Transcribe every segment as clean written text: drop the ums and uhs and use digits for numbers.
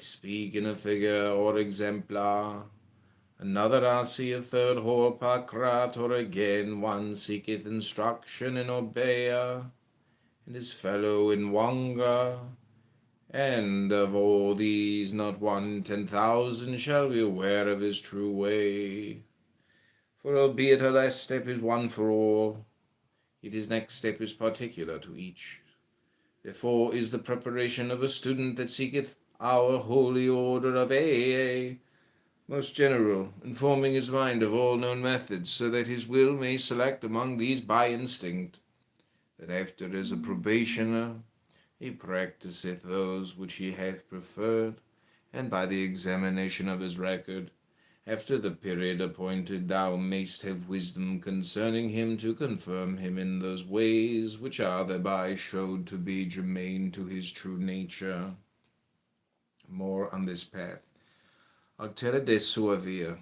speak in a figure or exemplar. Another I see a third Horpacrat, or again one seeketh instruction in Obeah, and his fellow in Wanga. And of all these not one in 10,000 shall be aware of his true way. For albeit her last step is one for all, yet his next step is particular to each. Therefore is the preparation of a student that seeketh our holy order of AA most general, informing his mind of all known methods, so that his will may select among these by instinct, that after as a probationer he practiseth those which he hath preferred, and by the examination of his record, after the period appointed, thou mayst have wisdom concerning him to confirm him in those ways which are thereby showed to be germane to his true nature. More on this path. Altera de sua via.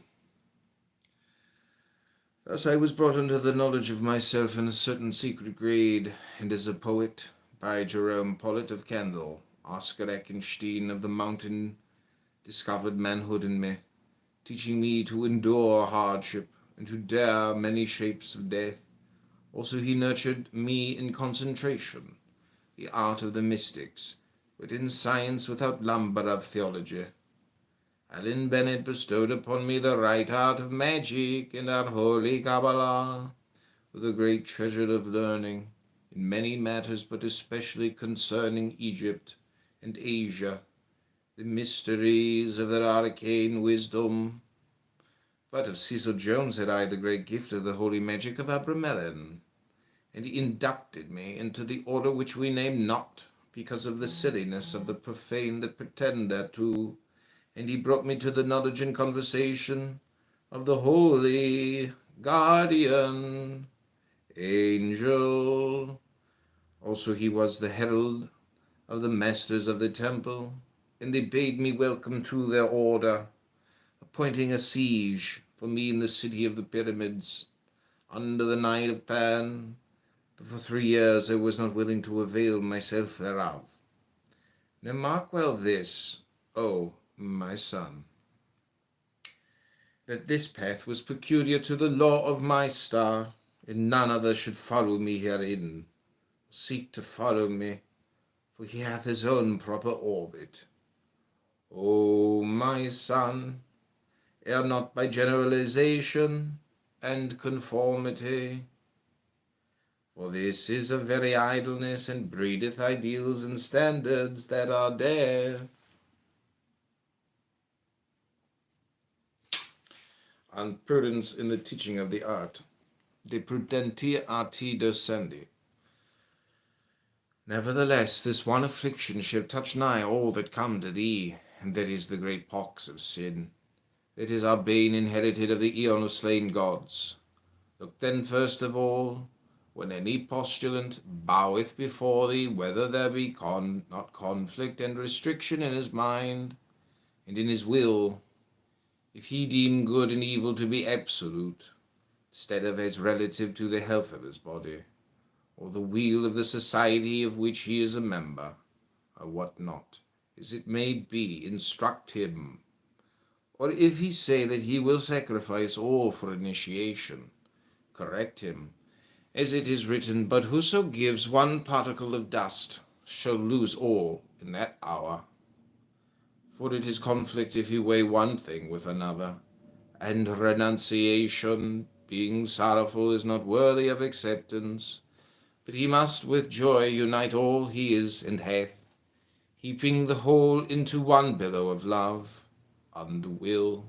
Thus I was brought unto the knowledge of myself in a certain secret grade, and as a poet, by Jerome Pollitt of Kendal, Oscar Eckenstein of the Mountain, discovered manhood in me, teaching me to endure hardship and to dare many shapes of death. Also he nurtured me in concentration, the art of the mystics, but in science without lumber of theology. Allen Bennett bestowed upon me the right art of magic and our holy Kabbalah, with a great treasure of learning in many matters, but especially concerning Egypt and Asia, the mysteries of their arcane wisdom. But of Cecil Jones had I the great gift of the holy magic of Abramelin, and he inducted me into the order which we name not, because of the silliness of the profane that pretend thereto, and he brought me to the knowledge and conversation of the holy guardian angel. Also he was the herald of the masters of the temple, and they bade me welcome to their order, appointing a siege for me in the city of the pyramids, under the night of Pan, but for 3 years I was not willing to avail myself thereof. Now mark well this, O my son, that this path was peculiar to the law of my star, and none other should follow me herein, or seek to follow me, for he hath his own proper orbit. O my son, err not by generalization and conformity, for this is a very idleness, and breedeth ideals and standards that are deaf. On prudence in the teaching of the art, de prudentia arti docendi. Nevertheless, this one affliction shall touch nigh all that come to thee, and that is the great pox of sin. That is our bane inherited of the aeon of slain gods. Look then first of all, when any postulant boweth before thee, whether there be not conflict and restriction in his mind and in his will, if he deem good and evil to be absolute, instead of as relative to the health of his body, or the weal of the society of which he is a member, or what not, as it may be, instruct him. Or if he say that he will sacrifice all for initiation, correct him, as it is written, but whoso gives one particle of dust shall lose all in that hour. For it is conflict if he weigh one thing with another, and renunciation, being sorrowful, is not worthy of acceptance, but he must with joy unite all he is and hath, heaping the whole into one billow of love and will.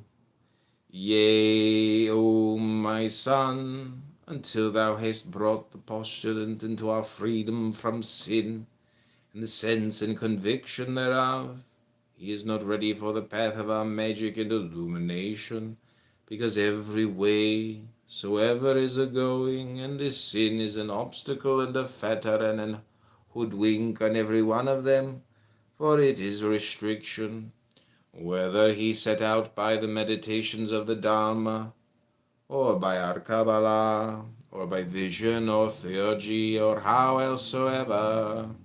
Yea, O my son, until thou hast brought the postulant into our freedom from sin, and the sense and conviction thereof, he is not ready for the path of our magic and illumination, because every way soever is a going, and this sin is an obstacle and a fetter and an hoodwink on every one of them, for it is restriction, whether he set out by the meditations of the Dharma, or by our Kabbalah, or by vision or theurgy, or how elsesoever.